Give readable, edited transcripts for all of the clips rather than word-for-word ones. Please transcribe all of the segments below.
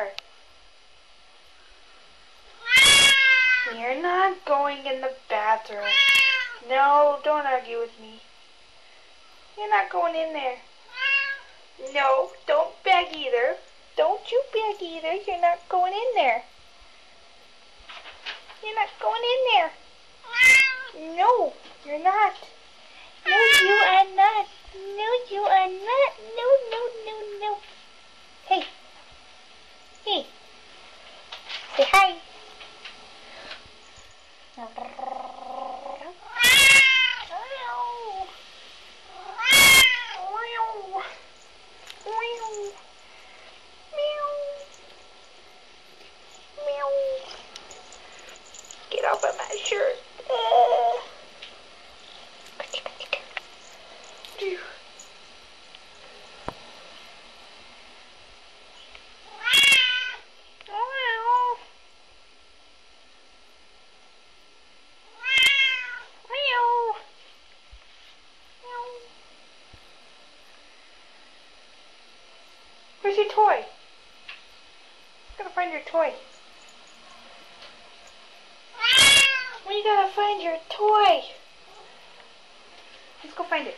are. You're not going in the bathroom. No, don't argue with me. You're not going in there. No, don't beg either. Don't you beg either. You're not going in there. You're not going in there. No, you're not. No, you are not. No, you are not. No, no, no, no. Hey. Hey. Say hi. Get off of my shirt. Where's your toy? Gotta find your toy. We gotta find your toy. Let's go find it.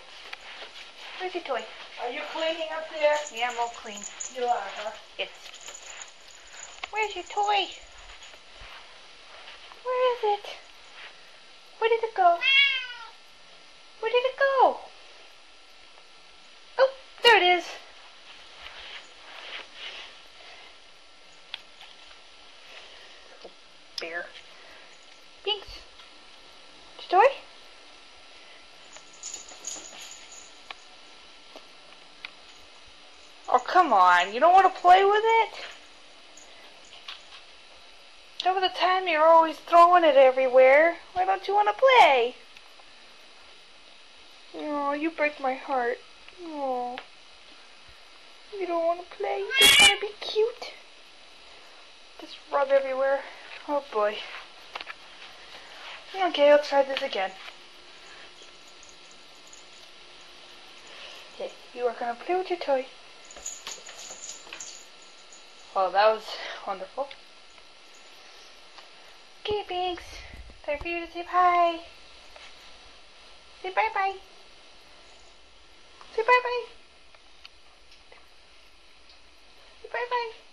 Where's your toy? Are you cleaning up there? Yeah, I'm all clean. You are, huh? Yes. Where's your toy? Where is it? Where did it go? Where did it go? Oh, there it is. Bear. Binks. Your toy? Oh, come on. You don't want to play with it? Over the time you're always throwing it everywhere. Why don't you want to play? Oh, you break my heart. Oh. You don't want to play. You just want to be cute. Just rub everywhere. Oh boy. Okay, let's try this again. Okay, you are going to play with your toy. Well, that was wonderful. Okay, Binks. Time for you to say bye. Say bye-bye. Say bye-bye. Say bye-bye.